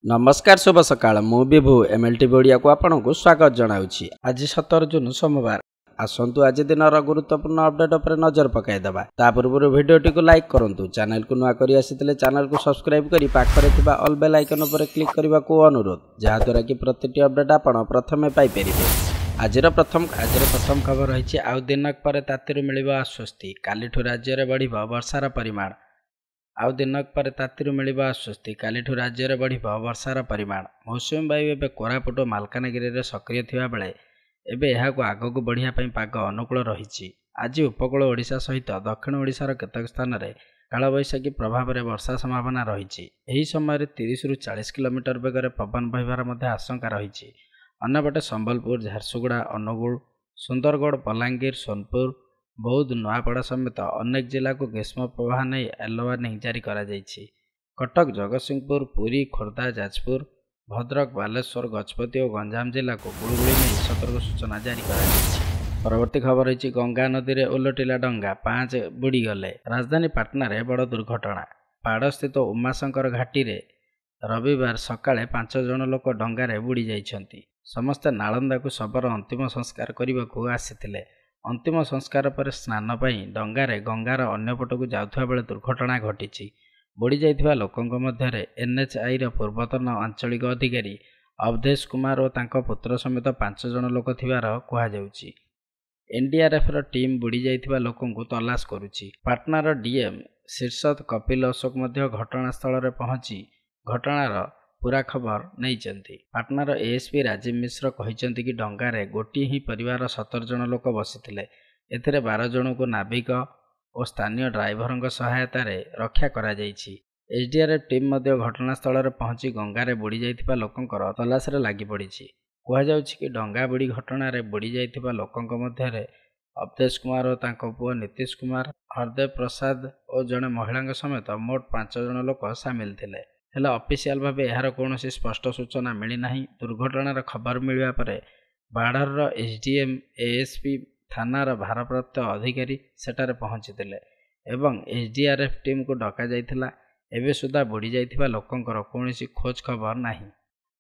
नमस्कार शुभ सकाळ मु विभु एमएलटीवी ओडिया को आपनको स्वागत जनाउछि। आज 17 जून सोमवार आसंतु आज दिनर गुरुत्वपूर्ण अपडेट पर नजर पकाइदबा। ता पूर्व वीडियोटी को लाइक करंतु, चैनल को नुआ करी आसितले चैनल को सब्सक्राइब करी पाखरे थिबा ऑल बेल आइकन पर क्लिक करबा को अनुरोध, जहा द्वारा कि प्रतिटी अपडेट आपण प्रथमे पाई परिबे। आजिर प्रथम खबर रहिछि आउ दिनक पर तातिर मिलिबा आश्वस्ति, कालीठु राज्य रे बढ़िबा वर्षार परिमाण। आउ दिनक पर तातिर मिलिबा आश्वस्ति, कालीठु राज्य रे बढ़िबा वर्षार परिमाण। मौसुमी वायु एबे कोरापुट मालकानगिरी रे सक्रिय थिबा बेले एबे एहाको आगको बढ़िया पई पाग अनुकूल रहिछि। आज उपकूल ओडिशा सहित दक्षिण ओडिशार केतक स्थान रे कालबैशाखी प्रभाव रे वर्षा संभावना रहिछि। एही समय 30 रु 40 किलोमीटर बेगरे पवन बहिबार मध्ये आशंका रहिछि। अन्यपटे संबलपुर, झारसुगुड़ा, अनुगुल, सुंदरगढ़, बलांगीर, सोनपुर, बौद्ध, नुआपड़ा समेत अनेक जिला को ग्रीष्म प्रवाह नहीं येलो वार्निंग जारी करा जाइछि। कटक, जगतसिंहपुर, पुरी, खोर्धा, जाजपुर, भद्रक, बालेश्वर, गजपति और गंजाम जिला को गुड़गुड़ी नहीं सतर्क सूचना जारी करा जाइछि। परवर्ती खबर रही गंगा नदी में ओलटिला डंगा, 5 बुड़ीगले। राजधानी पाटना रे बड़ दुर्घटना। पाड़ स्थित उमाशंकर घाटी रे रविवार सकाळे 5 जन लोक डंगारे बुड़ी जाइछन्ति। समस्ते नालंदा को शबर अंतिम संस्कार करने को आसिथिले। अंतिम संस्कार पर स्नान पर डंगारे गंगार अन्यपट को जाउथबा बेले दुर्घटना घटिछि। बुड़ी जाइथिबा लोकंक मध्यरे एनएचआई र पूर्वतन आंचलिक अधिकारी अवधेश कुमार और तांको पुत्र समेत 5 जन लोक थिबार कुहा जाउछि। एनडीआरएफ र टीम बुड़ी जाइथिबा लोकंकु तलाश करुछि। पाटनार डीएम शीर्षद कपिल अशोक मध्य घटनास्थल रे पहुंची घटनार पूरा खबर नहीं। पाटनार एएसपी राजीव मिश्र कहते कि डंगारे गोटे ही परिवार 17 जन लोक बसिथिले। एथिरे 12 जन को नाविक और स्थानीय ड्राइवर सहायता रे रक्षा करा जाइछि। एसडीआरएफ टीम मध्य घटनास्थल रे पहुंची गंगारे बुड़ी जाइथिबा लोकंकर तलाश रे लागि पड़िछि। कुहा जाउछि कि डंगा बुड़ी घटना रे बुड़ी जाइथिबा लोकंक मध्यरे अवधेश कुमार और तांको पुओ नीतीश कुमार, हरदेव प्रसाद और जड़े महिला समेत मोट 5 जन लोक सामिल थिले। हेले ऑफिशियल भाबे यार कोनोसी स्पष्ट सूचना मिली नाही। दुर्घटनार खबर मिलवा परे बाढ़र एसडीएम, एएसपी, थानार भारप्राप्त अधिकारी सेटारे पहुंचीथिले एवं एसडीआरएफ टीम को डका जाइथिला। एबे सुधा बुड़ी जाइथिबा लोकंकर कोनोसी खोज खबर नाही।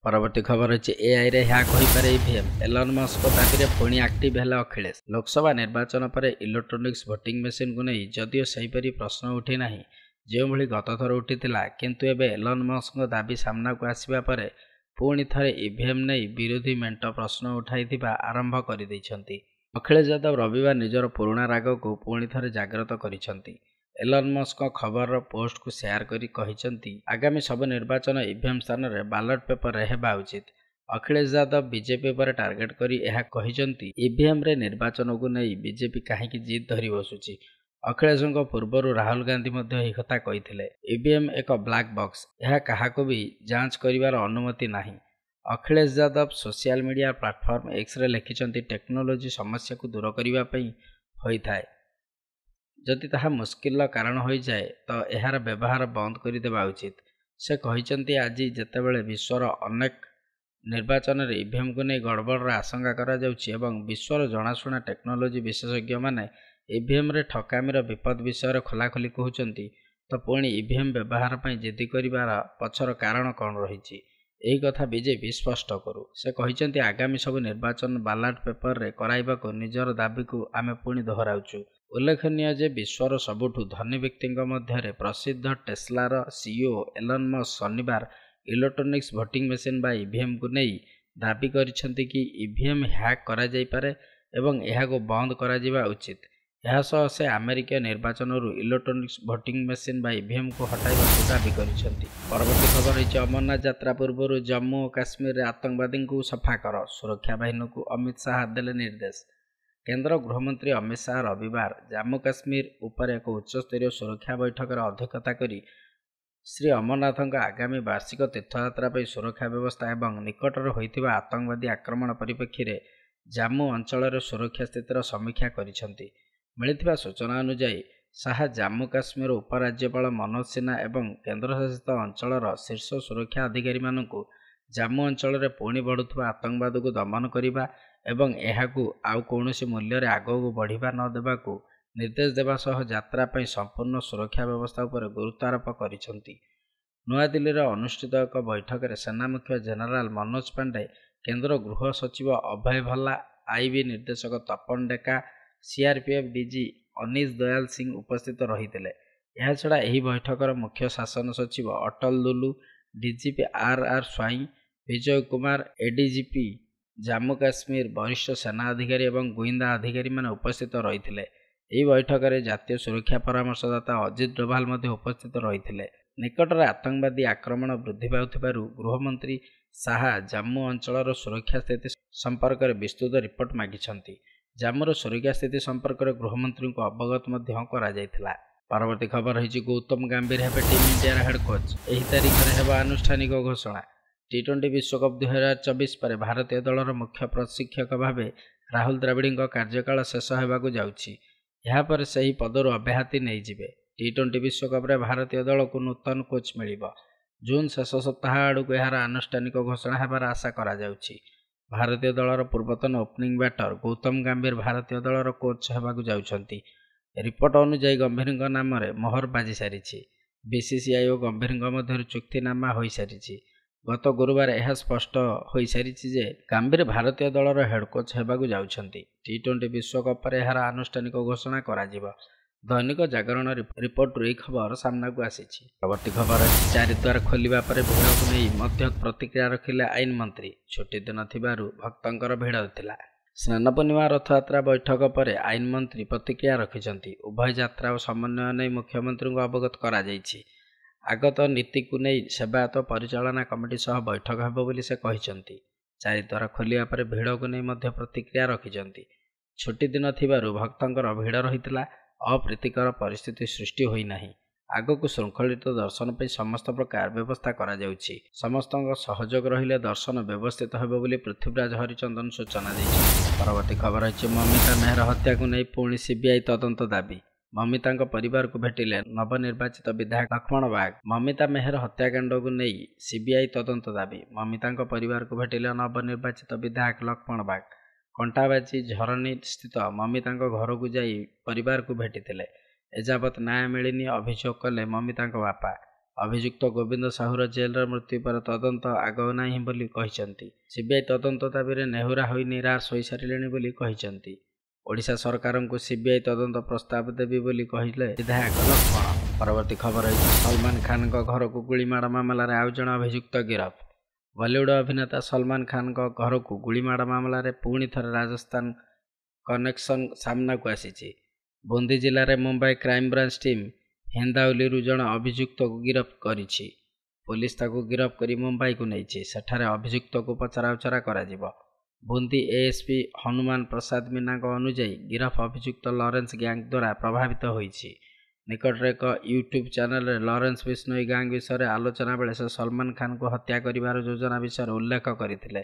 परवर्ती खबर अछि एआई रे हैक होई पारे ईवीएम। एलन मस्क दाबी रे पुणी एक्टिव हेला अखिलेश। लोकसभा निर्वाचन पर इलेक्ट्रोनिक्स भोटिंग मशीन को नहीं जदियो सहीपरी प्रश्न उठी नाही जो भली गतथर उठीथिला, किंतु एबे एलन मस्क दाबी सामना को आसीबा परे पुणी थरे ईवीएम नहीं विरोधी मेंट प्रश्न उठाइथिबा आरंभ करि दैछन्ति। अखिलेश यादव रविवार निजर पुराणा राग को पुणी थरे जागृत करिछन्ति। एलन मस्क खबर पोस्ट को शेयर करी कहिछन्ति आगामी सब निर्वाचन ईवीएम स्थान रे बैलेट पेपर रे हेबा उचित। अखिलेश यादव बीजेपी पर टार्गेट करी एहा कहिछन्ति ईवीएम रे निर्वाचन को नहीं बीजेपी काहेकि जीत धरी बसुची। अखिलेशଙ୍କ पूर्वर राहुल गांधी मध्य ଏହି କଥା କହିଥିଲେ। ईवीएम एक ब्लैक बॉक्स, यह काहाको भी जांच करिवार अनुमति नाही। Akhilesh Yadav social media platform X रे लिखिछन्ति टेक्नोलोजी समस्या को दूर करिवा पई होई थाए। जदि ताहा मुश्किल कारण होई जाए तो एहार व्यवहार बंद करि देबा उचित। से कहिछन्ति आज जेतेबेले विश्वर अनेक निर्वाचन रे ईवीएम को नै गड़बड़ आशंका करा जाउछि एवं विश्वर जनाशुना टेक्नोलोजी विशेषज्ञ माने ईवीएम रे ठकामीर विपद विषय खोलाखोली कहउचन्ति तो पुणी ईवीएम व्यवहार पर जिद्दी करिवार पछर कारण कौन रही यही कथा बीजेपी स्पष्ट करू। से कहिछन्ति आगामी सब निर्वाचन बैलेट पेपर रे कराइबा को निजर दाबी को आमे पुणी दोहराउछु। उल्लेखनीय जे विश्वर सबुठु धनी व्यक्तिंक मध्यरे प्रसिद्ध टेस्लार सीईओ एलन मस्क शनिवार इलेक्ट्रोनिक्स भोटिंग मशीन बा ईवीएम को नहीं दाबी करिछन्ति कि ईवीएम हैक करा जाई पारे एवं एहा को बंद करा जिबा उचित। यासह से अमेरिका निर्वाचन इलेक्ट्रोनिक्स भोटिंग मशीन बा ईवीएम को हटाइबा दाबी करिसेंति। परवर्ती खबर है अमरनाथ यात्रा पूर्व जम्मू और काश्मीर आतंकवादी को सफा कर, सुरक्षा बाहिनी को अमित शाह देले निर्देश। केंद्र गृहमंत्री अमित शाह रविवार जम्मू काश्मीर उपर एक उच्चस्तरीय सुरक्षा बैठक अध्यक्षता करी श्री अमरनाथ आगामी वार्षिक तीर्थयात्रा पर सुरक्षा व्यवस्था एवं निकटर होइथिबा आतंकवादी आक्रमण परिप्रेक्षी जम्मू अंचल सुरक्षा स्थितिर समीक्षा करिसेंति। मिलिथिबा सूचना अनुसार शाह जम्मू काश्मीर उपराज्यपाल मनोज सिन्हा एवं केन्द्रशासित अंचलर शीर्ष सुरक्षा अधिकारी मानकु जम्मू अंचल रे पुणी बढ़ुवा आतंकवाद को दमन करने एवं एहाकु आउ कौनसी मूल्य रे आगकु बढ़िबा न देबाकु निर्देश देवा सह यात्रा संपूर्ण सुरक्षा व्यवस्था पर गुरुत्व आरोप करिसेंति। ନୂଆଦିଲ୍ଲୀରେ ଅନୁଷ୍ଠିତ ଏକ ବୈଠକରେ ସେନା ମୁଖ୍ୟ ଜେନେରାଲ ମନୋଜ ପାଣ୍ଡେ, କେନ୍ଦ୍ର ଗୃହ ସଚିବ ଅଭୟ ଭଲ୍ଲା, ଆଇବି ନିର୍ଦ୍ଦେଶକ ତପନ ଡେକା, ସିଆରପିଏଫ୍ ଡିଜି ଅନିଶ ଦୟାଲ ସିଂ ଉପସ୍ଥିତ ରହିଥିଲେ। ଏହାଛଡ଼ା ଏହି ବୈଠକର ମୁଖ୍ୟ ଶାସନ ସଚିବ ଅଟଳ ଦୁଲୁ, ଡିଜିପି ଆର୍ ସ୍ୱାଇଁ, ବିଜୟ କୁମାର, ଏଡିଜିପି ଜାମ୍ମୁ କାଶ୍ମୀର, ବରିଷ୍ଠ ସେନା ଅଧିକାରୀ ଏବଂ ଗୁଇନ୍ଦା ଅଧିକାରୀମାନେ ଉପସ୍ଥିତ ରହିଥିଲେ। ଏହି ବୈଠକରେ ଜାତୀୟ ସୁରକ୍ଷା ପରାମର୍ଶଦାତା ଅଜିତ ଡୋଭାଲ ମଧ୍ୟ ଉପସ୍ଥିତ ରହିଥିଲେ। ନିକଟରେ ଆତଙ୍କବାଦୀ ଆକ୍ରମଣ ବୃଦ୍ଧି ପାଉଥିବାରୁ ଗୃହମନ୍ତ୍ରୀ ଶାହା ଜାମ୍ମୁ ଅଞ୍ଚଳର ସୁରକ୍ଷା ସ୍ଥିତି ସମ୍ପର୍କରେ ବିସ୍ତୃତ ରିପୋର୍ଟ ମାଗିଛନ୍ତି। ଜାମ୍ମୁର ସୁରକ୍ଷା ସ୍ଥିତି ସମ୍ପର୍କରେ ଗୃହମନ୍ତ୍ରୀଙ୍କୁ ଅବଗତ ମଧ୍ୟ କରାଯାଇଥିଲା। ପରବର୍ତ୍ତୀ ଖବର ରହିଛି ଗୌତମ ଗମ୍ଭୀର ହେବେ ଟିମ୍ ଇଣ୍ଡିଆର ହେଡ୍ କୋଚ୍। ଏହି ତାରିଖରେ ହେବ ଆନୁଷ୍ଠାନିକ ଘୋଷଣା। ଟି-20 ବିଶ୍ୱକପ୍ 2024 ପରେ ଭାରତୀୟ ଦଳର ମୁଖ୍ୟ ପ୍ରଶିକ୍ଷକ ଭାବେ ରାହୁଲ ଦ୍ରାବିଡଙ୍କ କାର୍ଯ୍ୟକାଳ ଶେଷ ହେବାକୁ ଯାଉଛି। ଏହାପରେ ସେହି ପଦରୁ ଅବ୍ୟାହତି ନେଇଯିବେ। ଟି-20 ବିଶ୍ୱକପରେ ଭାରତୀୟ ଦଳକୁ ନୂତନ କୋଚ୍ ମିଳିବ। ଜୁନ୍ ଶେଷ ସପ୍ତାହ ଆଡ଼କୁ ଏହାର ଆନୁଷ୍ଠାନିକ ଘୋଷଣା ହେବାର ଆଶା କରାଯାଉଛି। ଭାରତୀୟ ଦଳର ପୂର୍ବତନ ଓପନିଂ ବ୍ୟାଟର ଗୌତମ ଗମ୍ଭୀର ଭାରତୀୟ ଦଳର କୋଚ୍ ହେବାକୁ ଯାଉଛନ୍ତି। ରିପୋର୍ଟ ଅନୁଯାୟୀ ଗମ୍ଭୀରଙ୍କ ନାମରେ ମୋହର ବାଜିସାରିଛି। ବିସିସିଆଇ ଓ ଗମ୍ଭୀରଙ୍କ ମଧ୍ୟରେ ଚୁକ୍ତିନାମା ହୋଇସାରିଛି। ଗତ ଗୁରୁବାର ଏହା ସ୍ପଷ୍ଟ ହୋଇସାରିଛି ଯେ ଗମ୍ଭୀର ଭାରତୀୟ ଦଳର ହେଡ୍ କୋଚ୍ ହେବାକୁ ଯାଉଛନ୍ତି। ଟି-20 ବିଶ୍ୱକପ୍ ପରେ ଏହାର ଆନୁଷ୍ଠାନିକ ଘୋଷଣା କରାଯିବ। ଦୈନିକ ଜାଗରଣ ରିପୋର୍ଟରୁ ଏହି ଖବର ସାମ୍ନାକୁ ଆସିଛି। ପରବର୍ତ୍ତୀ ଖବର ଅଛି 4 ଦ୍ୱାର ଖୋଲିବା ପରେ ଭିଡ଼କୁ ନେଇ ମଧ୍ୟ ପ୍ରତିକ୍ରିୟା ରଖିଲେ ଆଇନ ମନ୍ତ୍ରୀ। ଛୁଟି ଦିନ ଥିବାରୁ ଭକ୍ତଙ୍କର ଭିଡ଼ ଥିଲା। ସ୍ନାନ ପୂର୍ଣ୍ଣିମା ରଥଯାତ୍ରା ବୈଠକ ପରେ ଆଇନ ମନ୍ତ୍ରୀ ପ୍ରତିକ୍ରିୟା ରଖିଛନ୍ତି। ଉଭୟ ଯାତ୍ରା ଓ ସମନ୍ୱୟ ନେଇ ମୁଖ୍ୟମନ୍ତ୍ରୀଙ୍କୁ ଅବଗତ କରାଯାଇଛି। ଆଗତ ନୀତିକୁ ନେଇ ସେବାୟତ ପରିଚାଳନା କମିଟି ସହ ବୈଠକ ହେବ ବୋଲି ସେ କହିଛନ୍ତି। 4 ଦ୍ୱାର ଖୋଲିବା ପରେ ଭିଡ଼କୁ ନେଇ ମଧ୍ୟ ପ୍ରତିକ୍ରିୟା ରଖିଛନ୍ତି। ଛୁଟି ଦିନ ଥିବାରୁ ଭକ୍ତଙ୍କର ଭିଡ଼ ରହିଥିଲା। ଅପ୍ରୀତିକର ପରିସ୍ଥିତି ସୃଷ୍ଟି ହୋଇନାହିଁ। ଆଗକୁ ଶୃଙ୍ଖଳିତ ଦର୍ଶନ ପାଇଁ ସମସ୍ତ ପ୍ରକାର ବ୍ୟବସ୍ଥା କରାଯାଉଛି। ସମସ୍ତଙ୍କ ସହଯୋଗ ରହିଲେ ଦର୍ଶନ ବ୍ୟବସ୍ଥିତ ହେବ ବୋଲି ପୃଥ୍ୱୀରାଜ ହରିଚନ୍ଦନ ସୂଚନା ଦେଇଛନ୍ତି। ପରବର୍ତ୍ତୀ ଖବର ରହିଛି ମମିତା ମେହେର ହତ୍ୟାକୁ ନେଇ ପୁଣି ସିବିଆଇ ତଦନ୍ତ ଦାବି। ମମିତାଙ୍କ ପରିବାରକୁ ଭେଟିଲେ ନବନିର୍ବାଚିତ ବିଧାୟକ ଲକ୍ଷ୍ମଣ ବାଗ। ମମିତା ମେହେର ହତ୍ୟାକାଣ୍ଡକୁ ନେଇ ସିବିଆଇ ତଦନ୍ତ ଦାବି। ମମିତାଙ୍କ ପରିବାରକୁ ଭେଟିଲେ ନବନିର୍ବାଚିତ ବିଧାୟକ ଲକ୍ଷ୍ମଣ ବାଗ। କଣ୍ଟାବାଜି ଝରଣୀ ସ୍ଥିତ ମମିତାଙ୍କ ଘରକୁ ଯାଇ ପରିବାରକୁ ଭେଟିଥିଲେ। ଏଯାବତ୍ ନ୍ୟାୟ ମିଳିନି ଅଭିଯୋଗ କଲେ ମମିତାଙ୍କ ବାପା। ଅଭିଯୁକ୍ତ ଗୋବିନ୍ଦ ସାହୁର ଜେଲରେ ମୃତ୍ୟୁ ପରେ ତଦନ୍ତ ଆଗଉ ନାହିଁ ବୋଲି କହିଛନ୍ତି। ସିବିଆଇ ତଦନ୍ତ ଦାବିରେ ନେହୁରା ହୋଇ ନିରାଶ ହୋଇସାରିଲେଣି ବୋଲି କହିଛନ୍ତି। ଓଡ଼ିଶା ସରକାରଙ୍କୁ ସିବିଆଇ ତଦନ୍ତ ପ୍ରସ୍ତାବ ଦେବି ବୋଲି କହିଲେ ବିଧାୟକ ଲକ୍ଷ୍ମଣ। ପରବର୍ତ୍ତୀ ଖବର ରହିଛି ସଲମାନ ଖାନଙ୍କ ଘରକୁ ଗୁଳିମାଡ଼ ମାମଲାରେ ଆଉ ଜଣେ ଅଭିଯୁକ୍ତ ଗିରଫ। ବଲିଉଡ୍ ଅଭିନେତା ସଲମାନ ଖାନଙ୍କ ଘରକୁ ଗୁଳିମାଡ଼ ମାମଲାରେ ପୁଣି ଥରେ ରାଜସ୍ଥାନ କନେକ୍ସନ ସାମ୍ନାକୁ ଆସିଛି। ବୁନ୍ଦୀ ଜିଲ୍ଲାରେ ମୁମ୍ବାଇ କ୍ରାଇମବ୍ରାଞ୍ଚ ଟିମ୍ ହିନ୍ଦାଉଲିରୁ ଜଣେ ଅଭିଯୁକ୍ତକୁ ଗିରଫ କରିଛି। ପୋଲିସ ତାକୁ ଗିରଫ କରି ମୁମ୍ବାଇକୁ ନେଇଛି। ସେଠାରେ ଅଭିଯୁକ୍ତକୁ ପଚରାଉଚରା କରାଯିବ। ବୁନ୍ଦୀ ଏଏସ୍ପି ହନୁମାନ ପ୍ରସାଦ ମୀନାଙ୍କ ଅନୁଯାୟୀ ଗିରଫ ଅଭିଯୁକ୍ତ ଲରେନ୍ସ ଗ୍ୟାଙ୍ଗ ଦ୍ୱାରା ପ୍ରଭାବିତ ହୋଇଛି। ନିକଟରେ ଏକ ୟୁଟ୍ୟୁବ୍ ଚ୍ୟାନେଲରେ ଲରେନ୍ସ ବିଷ୍ଣୋଇ ଗ୍ୟାଙ୍ଗ ବିଷୟରେ ଆଲୋଚନା ବେଳେ ସେ ସଲମାନ ଖାନଙ୍କୁ ହତ୍ୟା କରିବାର ଯୋଜନା ବିଷୟରେ ଉଲ୍ଲେଖ କରିଥିଲେ।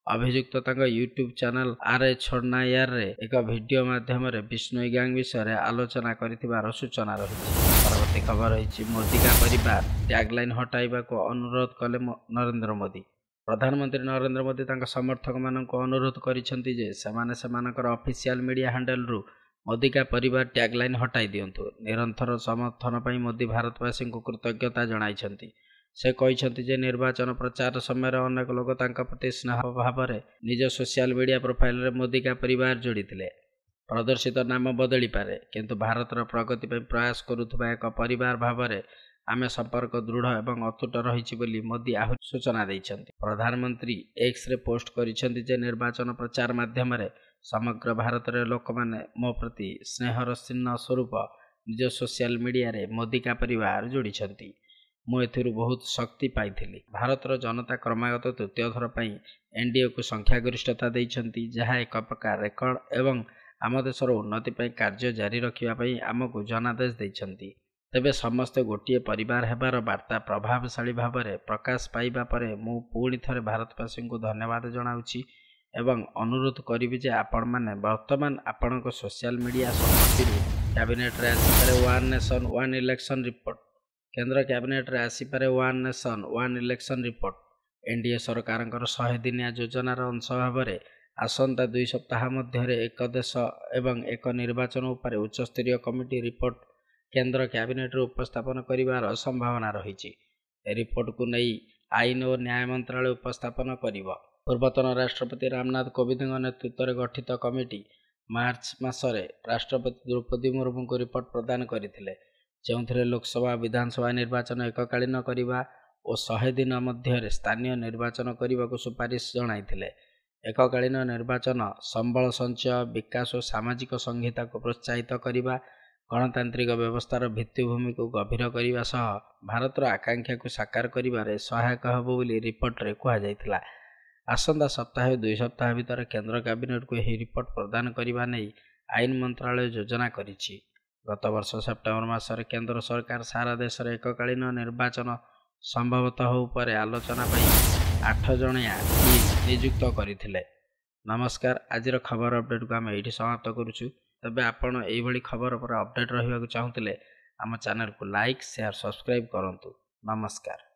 ଅଭିଯୁକ୍ତ ତାଙ୍କ ୟୁଟ୍ୟୁବ୍ ଚ୍ୟାନେଲ ଆରେ ଛୋଡ଼ନା ୟାରରେ ଏକ ଭିଡିଓ ମାଧ୍ୟମରେ ବିଷ୍ଣୋଇ ଗ୍ୟାଙ୍ଗ ବିଷୟରେ ଆଲୋଚନା କରିଥିବାର ସୂଚନା ରହିଛି। ପରବର୍ତ୍ତୀ ଖବର ରହିଛି ମୋଦି କା ପରିବାର ଟ୍ୟାଗଲାଇନ୍ ହଟାଇବାକୁ ଅନୁରୋଧ କଲେ ନରେନ୍ଦ୍ର ମୋଦି। ପ୍ରଧାନମନ୍ତ୍ରୀ ନରେନ୍ଦ୍ର ମୋଦି ତାଙ୍କ ସମର୍ଥକମାନଙ୍କୁ ଅନୁରୋଧ କରିଛନ୍ତି ଯେ ସେମାନେ ସେମାନଙ୍କର ଅଫିସିଆଲ ମିଡିଆ ହ୍ୟାଣ୍ଡେଲରୁ ମୋଦି କା ପରିବାର ଟ୍ୟାଗଲାଇନ୍ ହଟାଇ ଦିଅନ୍ତୁ। ନିରନ୍ତର ସମର୍ଥନ ପାଇଁ ମୋଦି ଭାରତବାସୀଙ୍କୁ କୃତଜ୍ଞତା ଜଣାଇଛନ୍ତି। ସେ କହିଛନ୍ତି ଯେ ନିର୍ବାଚନ ପ୍ରଚାର ସମୟରେ ଅନେକ ଲୋକ ତାଙ୍କ ପ୍ରତି ସ୍ନେହ ଭାବରେ ନିଜ ସୋସିଆଲ ମିଡିଆ ପ୍ରୋଫାଇଲରେ ମୋଦି କା ପରିବାର ଯୋଡ଼ିଥିଲେ। ପ୍ରଦର୍ଶିତ ନାମ ବଦଳିପାରେ, କିନ୍ତୁ ଭାରତର ପ୍ରଗତି ପାଇଁ ପ୍ରୟାସ କରୁଥିବା ଏକ ପରିବାର ଭାବରେ ଆମେ ସମ୍ପର୍କ ଦୃଢ଼ ଏବଂ ଅତୁଟ ରହିଛି ବୋଲି ମୋଦି ଆହୁରି ସୂଚନା ଦେଇଛନ୍ତି। ପ୍ରଧାନମନ୍ତ୍ରୀ ଏକ୍ସରେ ପୋଷ୍ଟ କରିଛନ୍ତି ଯେ ନିର୍ବାଚନ ପ୍ରଚାର ମାଧ୍ୟମରେ ସମଗ୍ର ଭାରତରେ ଲୋକମାନେ ମୋ ପ୍ରତି ସ୍ନେହର ଚିହ୍ନ ସ୍ୱରୂପ ନିଜ ସୋସିଆଲ ମିଡିଆରେ ମୋଦି କା ପରିବାର ଯୋଡ଼ିଛନ୍ତି। ମୁଁ ଏଥିରୁ ବହୁତ ଶକ୍ତି ପାଇଥିଲି। ଭାରତର ଜନତା କ୍ରମାଗତ ତୃତୀୟ ଥର ପାଇଁ ଏନ୍ଡିଏକୁ ସଂଖ୍ୟାଗରିଷ୍ଠତା ଦେଇଛନ୍ତି, ଯାହା ଏକ ପ୍ରକାର ରେକର୍ଡ ଏବଂ ଆମ ଦେଶର ଉନ୍ନତି ପାଇଁ କାର୍ଯ୍ୟ ଜାରି ରଖିବା ପାଇଁ ଆମକୁ ଜନାଦେଶ ଦେଇଛନ୍ତି। ତେବେ ସମସ୍ତେ ଗୋଟିଏ ପରିବାର ହେବାର ବାର୍ତ୍ତା ପ୍ରଭାବଶାଳୀ ଭାବରେ ପ୍ରକାଶ ପାଇବା ପରେ ମୁଁ ପୁଣି ଥରେ ଭାରତବାସୀଙ୍କୁ ଧନ୍ୟବାଦ ଜଣାଉଛି ଏବଂ ଅନୁରୋଧ କରିବି ଯେ ଆପଣମାନେ ବର୍ତ୍ତମାନ ଆପଣଙ୍କ ସୋସିଆଲ ମିଡିଆ ସମ୍ପତ୍ତିରୁ କ୍ୟାବିନେଟରେ ଆସିପାରେ one nation one election report. କେନ୍ଦ୍ର କ୍ୟାବିନେଟରେ ଆସିପାରେ one nation one election report. NDA ସରକାରଙ୍କର 100 ଦିନିଆ ଯୋଜନାର ଅଂଶ ଭାବରେ ଆସନ୍ତା 2 ସପ୍ତାହ ମଧ୍ୟରେ ଏକ ଦେଶ ଏବଂ ଏକ ନିର୍ବାଚନ ଉପରେ ଉଚ୍ଚସ୍ତରୀୟ କମିଟି ରିପୋର୍ଟ କେନ୍ଦ୍ର କ୍ୟାବିନେଟରେ ଉପସ୍ଥାପନ କରିବାର ସମ୍ଭାବନା ରହିଛି। ରିପୋର୍ଟକୁ ନେଇ ଆଇନ ଓ ନ୍ୟାୟ ମନ୍ତ୍ରାଳୟ ଉପସ୍ଥାପନ କରିବ। ପୂର୍ବତନ ରାଷ୍ଟ୍ରପତି ରାମନାଥ କୋବିନ୍ଦଙ୍କ ନେତୃତ୍ୱରେ ଗଠିତ କମିଟି ମାର୍ଚ୍ଚ ମାସରେ ରାଷ୍ଟ୍ରପତି ଦ୍ରୌପଦୀ ମୁର୍ମୁଙ୍କୁ ରିପୋର୍ଟ ପ୍ରଦାନ କରିଥିଲେ, ଯେଉଁଥିରେ ଲୋକସଭା ଓ ବିଧାନସଭା ନିର୍ବାଚନ ଏକକାଳୀନ କରିବା ଓ 100 ଦିନ ମଧ୍ୟରେ ସ୍ଥାନୀୟ ନିର୍ବାଚନ କରିବାକୁ ସୁପାରିଶ ଜଣାଇଥିଲେ। ଏକକାଳୀନ ନିର୍ବାଚନ ସମ୍ବଳ ସଞ୍ଚୟ, ବିକାଶ ଓ ସାମାଜିକ ସଂହିତାକୁ ପ୍ରୋତ୍ସାହିତ କରିବା, ଗଣତାନ୍ତ୍ରିକ ବ୍ୟବସ୍ଥାର ଭିତ୍ତିଭୂମିକୁ ଗଭୀର କରିବା ସହ ଭାରତର ଆକାଂକ୍ଷାକୁ ସାକାର କରିବାରେ ସହାୟକ ହେବ ବୋଲି ରିପୋର୍ଟରେ କୁହାଯାଇଥିଲା। ଆସନ୍ତା ସପ୍ତାହେ 2 ସପ୍ତାହ ଭିତରେ କେନ୍ଦ୍ର କ୍ୟାବିନେଟକୁ ଏହି ରିପୋର୍ଟ ପ୍ରଦାନ କରିବା ନେଇ ଆଇନ ମନ୍ତ୍ରାଳୟ ଯୋଜନା କରିଛି। ଗତ ବର୍ଷ ସେପ୍ଟେମ୍ବର ମାସରେ କେନ୍ଦ୍ର ସରକାର ସାରା ଦେଶରେ ଏକକାଳୀନ ନିର୍ବାଚନ ସମ୍ଭବତଃ ଉପରେ ଆଲୋଚନା ପାଇଁ 8 ଜଣିଆ ଟିମ୍ ନିଯୁକ୍ତ କରିଥିଲେ। ନମସ୍କାର, ଆଜିର ଖବର ଅପଡେଟକୁ ଆମେ ଏଇଠି ସମାପ୍ତ କରୁଛୁ। ତେବେ ଆପଣ ଏଇଭଳି ଖବର ଉପରେ ଅପଡେଟ୍ ରହିବାକୁ ଚାହୁଁଥିଲେ ଆମ ଚ୍ୟାନେଲକୁ ଲାଇକ୍, ସେୟାର, ସବସ୍କ୍ରାଇବ୍ କରନ୍ତୁ। ନମସ୍କାର।